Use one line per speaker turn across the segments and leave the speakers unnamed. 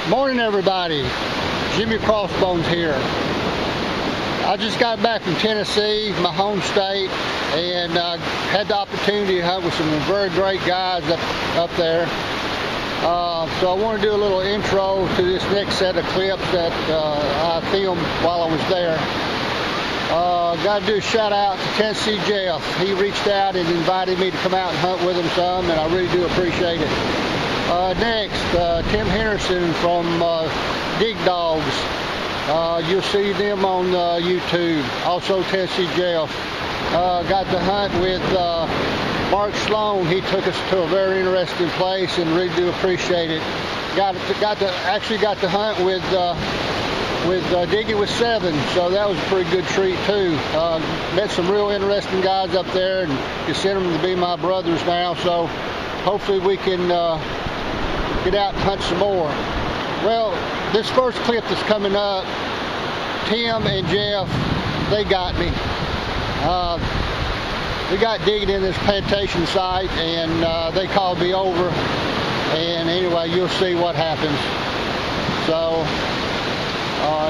Morning everybody, Jimmy Crossbones here. I just got back from Tennessee, my home state, and had the opportunity to hunt with some very great guys up there. So I want to do a little intro to this next set of clips that I filmed while I was there. Got to do a shout out to Tennessee Jeff. He reached out and invited me to come out and hunt with him some, and I really do appreciate it. Next, Tim Henderson from Dig Dogs. You'll see them on YouTube. Also Tennessee Jeff. Got to hunt with Mark Sloan. He took us to a very interesting place and really do appreciate it. Actually got to hunt with Dig It with Seven, so that was a pretty good treat too. Met some real interesting guys up there and consider them to be my brothers now, so hopefully we can get out and hunt some more. Well, this first clip that's coming up, Tim and Jeff, they got me. We got digging in this plantation site and they called me over, and anyway, you'll see what happens. So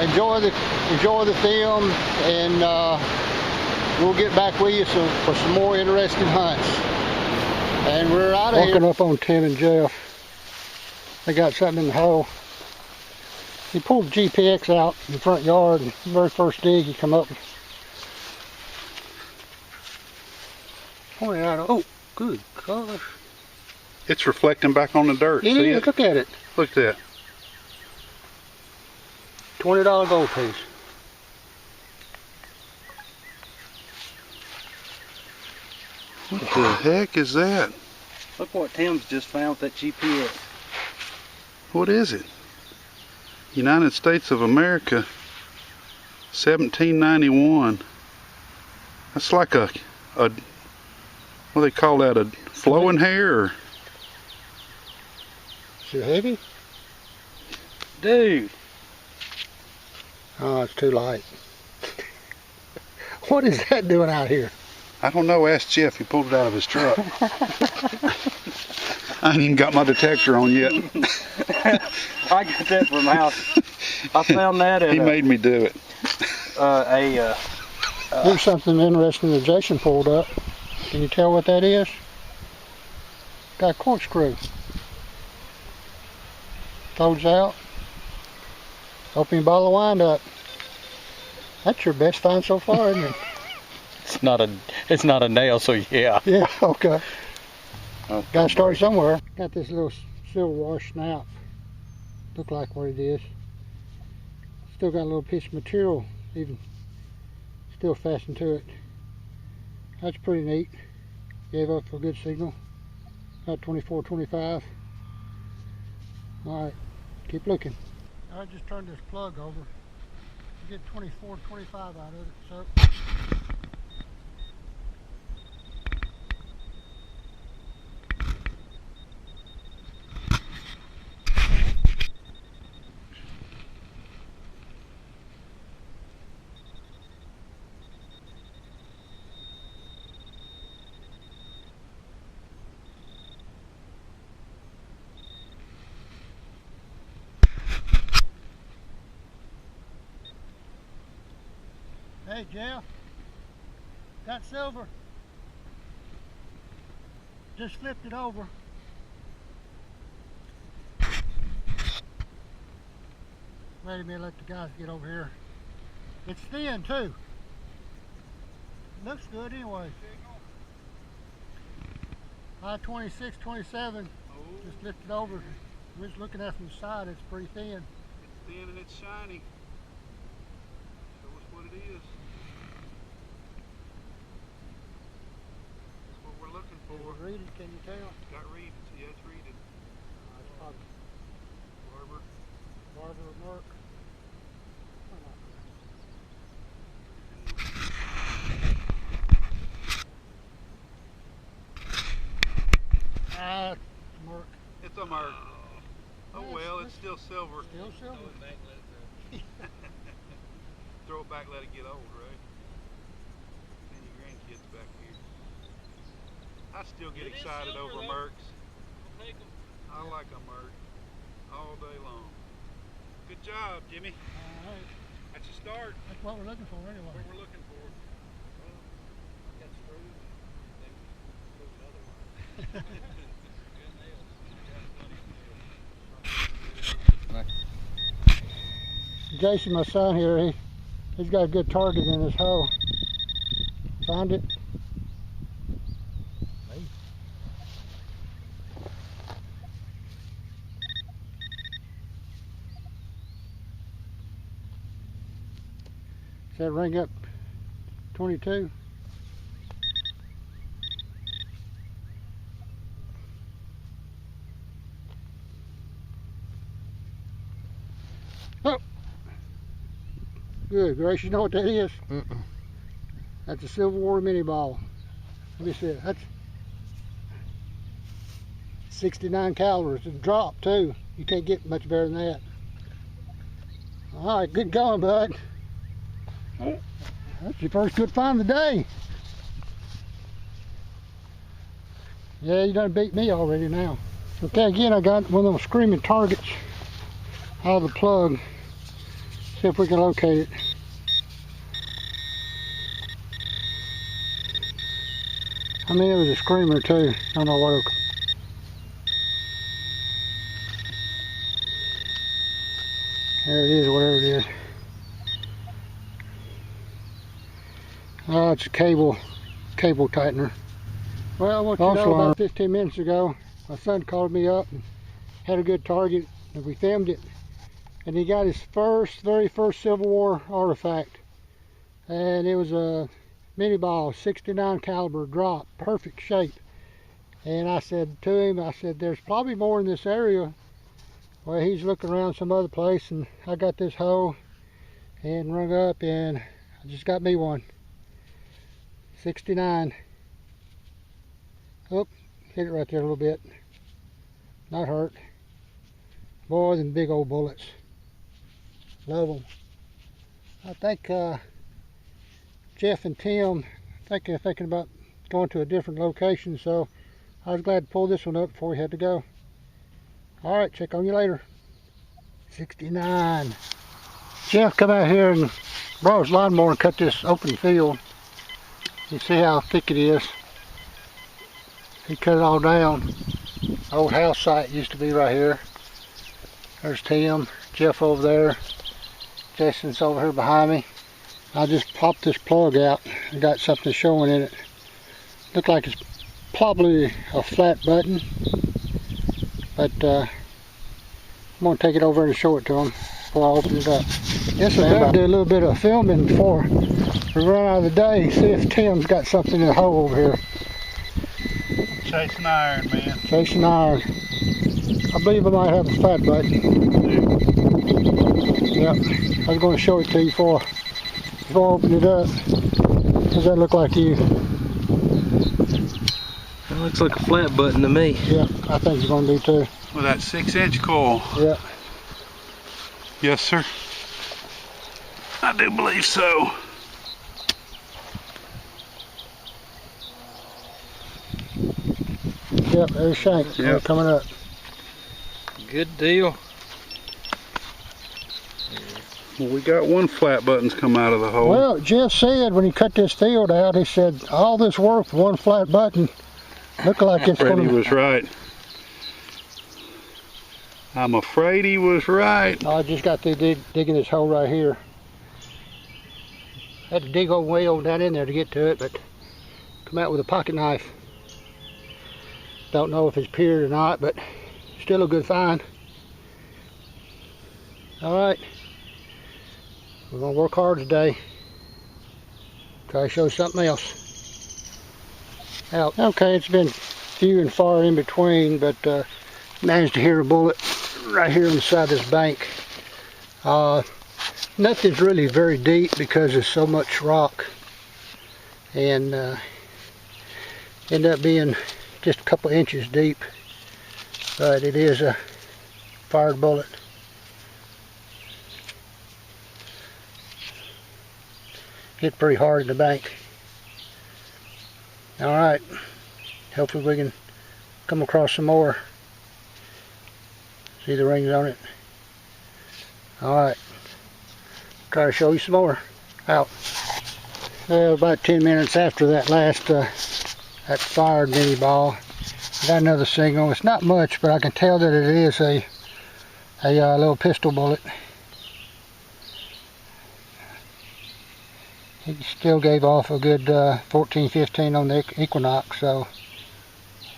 enjoy the film, and we'll get back with you for some more interesting hunts. And we're out of here. Walking up on Tim and Jeff. They got something in the hole. He pulled the GPX out in the front yard, and the very first dig he come up. Pointed out, oh, good gosh.
It's reflecting back on the dirt.
It
See
is,
it?
look at it.
Look at that.
$20 gold piece.
What the heck is that?
Look what Tim's just found with that GPS.
What is it? United States of America, 1791. That's like a what do they call that? A flowing hair? Or?
Is it heavy?
Dude.
Oh, it's too light. What is that doing out here?
I don't know. Ask Jeff. He pulled it out of his truck. I ain't even got my detector on yet.
I got that from the house. I found that at
he made me do it.
There's something interesting that Jason pulled up. Can you tell what that is? Got a corkscrew. Folds out. Opening bottle of wine up. That's your best find so far, isn't it?
It's not a nail, so yeah.
Yeah, okay. Got to start somewhere. Got this little silver wash snout. Look like what it is. Still got a little piece of material, even still fastened to it. That's pretty neat. Gave up a good signal. About 24, 25. All right, keep looking. I just turned this plug over. Get 24, 25 out of it. So. Hey Jeff, got silver. Just flipped it over. Wait a minute, let the guys get over here. It's thin too. Looks good anyway. I-26, 27. Just lifted over. We're just looking at it from the side. It's pretty thin.
It's thin and it's shiny. Show us what it is. That's what we're looking for.
Read it, can you tell?
Got reed. Yeah, it's reeded.
It's probably
Barber.
Barber or Merc. Merc.
It's a Merc. Oh well, it's still silver.
Still silver.
Throw it back, let it get old, right? And your grandkids back here. I still get excited over Mercs. I like a Merc all day long. Good job, Jimmy.
All right.
That's a start.
That's what we're looking for anyway.
What we're looking for. Got screws. They move another one. Good nails.
Jason, my son here, he's got a good target in his hole. Find it? Does that ring up 22? Oh! Good gracious, you know what that is? That's a Civil War mini ball. Let me see it. That's 69 calories. It's a drop too. You can't get much better than that. All right, good going, bud. That's your first good find of the day. Yeah, you done beat me already now. Okay, again, I got one of those screaming targets out of the plug. See if we can locate it. I mean, it was a screamer too. I don't know what it. There it is, whatever it is. Oh, it's a cable tightener. Well, what you know, about 15 minutes ago, my son called me up and had a good target, and we filmed it. And he got his very first Civil War artifact. And it was a mini ball, 69 caliber drop, perfect shape. And I said to him, I said, there's probably more in this area. Well, he's looking around some other place, and I got this hole and rung up, and I just got me one. 69. Oh, hit it right there a little bit. Not hurt. Boy, them big old bullets. Love them. I think Jeff and Tim, they're thinking about going to a different location, so I was glad to pull this one up before we had to go. All right, check on you later. 69. Jeff come out here and brought his lawnmower and cut this open field. You see how thick it is. He cut it all down. Old house site used to be right here. There's Tim, Jeff over there. Jason's over here behind me. I just popped this plug out and got something showing in it. Looked like it's probably a flat button, but I'm going to take it over and show it to him before I open it up. Yes, I'm going to do a little bit of filming before we run out of the day. See if Tim's got something in the hole over here.
Chasing iron, man.
Chasing iron. I believe I might have a flat button. Yep. I was going to show it to you before I open it up. Does that look like you?
It looks like a flat button to me.
Yeah, I think it's going to be too.
With that 6-inch coil.
Yeah.
Yes, sir. I do believe so.
Yep, there's shank.
Yep.
Coming up.
Good deal.
Well, we got one flat button's come out of the hole.
Well, Jeff said when he cut this field out, he said all this work for one flat button. Look like it's
Freddie
going to...
was right. I'm afraid he was right.
I just got to digging this hole right here. Had to dig way over down in there to get to it, but come out with a pocket knife. Don't know if it's pierced or not, but still a good find. All right, we're gonna work hard today. Try to show something else. Out. Okay, it's been few and far in between, but managed to hear a bullet right here on the side of this bank. Nothing's really very deep because there's so much rock, and ended up being just a couple inches deep, but it is a fired bullet. Hit pretty hard in the bank. All right, hopefully we can come across some more. See the rings on it. Alright. Try to show you some more. Out. About 10 minutes after that last, that fired mini ball, I got another signal. It's not much, but I can tell that it is a little pistol bullet. It still gave off a good 14, 15 on the Equinox, so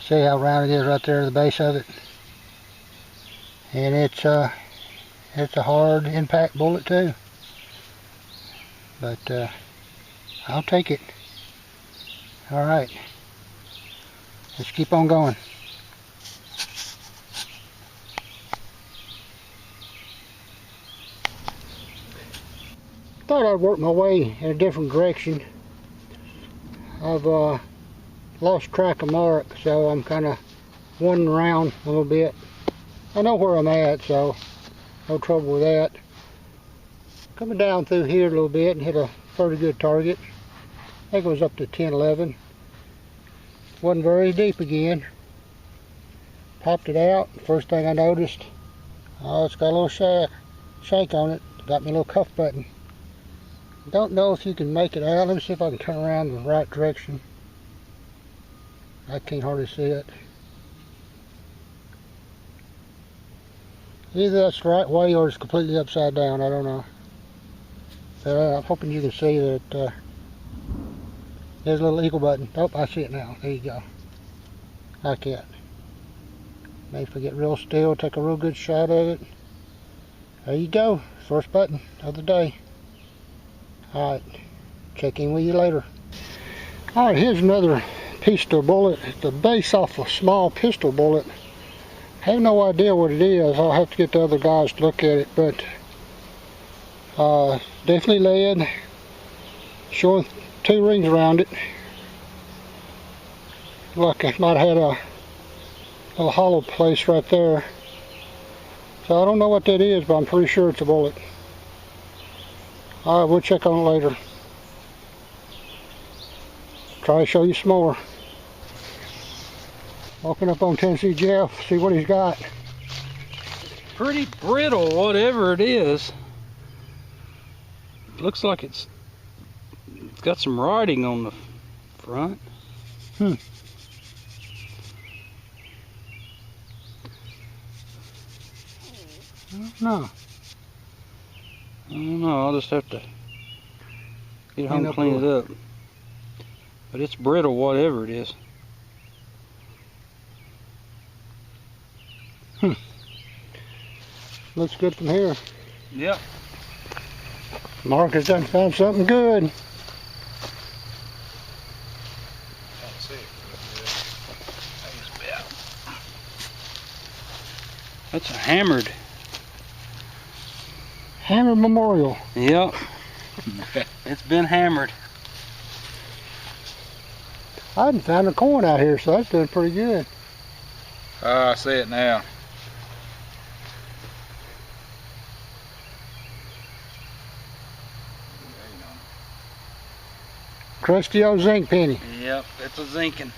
see how round it is right there at the base of it. And it's a hard impact bullet too. But I'll take it. Alright. Let's keep on going. Thought I'd work my way in a different direction. I've lost track of Mark, so I'm kind of wandering around a little bit. I know where I'm at, so no trouble with that. Coming down through here a little bit and hit a pretty good target. I think it was up to 10, 11. Wasn't very deep again. Popped it out. First thing I noticed, oh, it's got a little shank on it. Got me a little cuff button. Don't know if you can make it out. Let me see if I can turn around in the right direction. I can't hardly see it. Either that's the right way or it's completely upside down. I don't know. But I'm hoping you can see that there's a little eagle button. Oh, I see it now. There you go. Like that. Maybe if I get real still, take a real good shot of it. There you go. First button of the day. Alright. Check in with you later. Alright, here's another pistol bullet. It's the base off a small pistol bullet. I have no idea what it is. I'll have to get the other guys to look at it, but definitely lead. Showing 2 rings around it. Like it might have had a little hollow place right there. So I don't know what that is, but I'm pretty sure it's a bullet. Alright, we'll check on it later. Try to show you some more. Walking up on Tennessee Jeff, see what he's got.
Pretty brittle, whatever it is. Looks like it's got some writing on the front.
I don't know.
I don't know, I'll just have to get home and clean it up. But it's brittle, whatever it is.
Looks good from here.
Yep.
Mark has done found something good.
Can't see it.
That's a hammered.
Hammer Memorial.
Yep. It's been hammered.
I hadn't found a coin out here, so that's doing pretty good.
I see it now.
Crusty old zinc penny.
Yep, it's a zinking.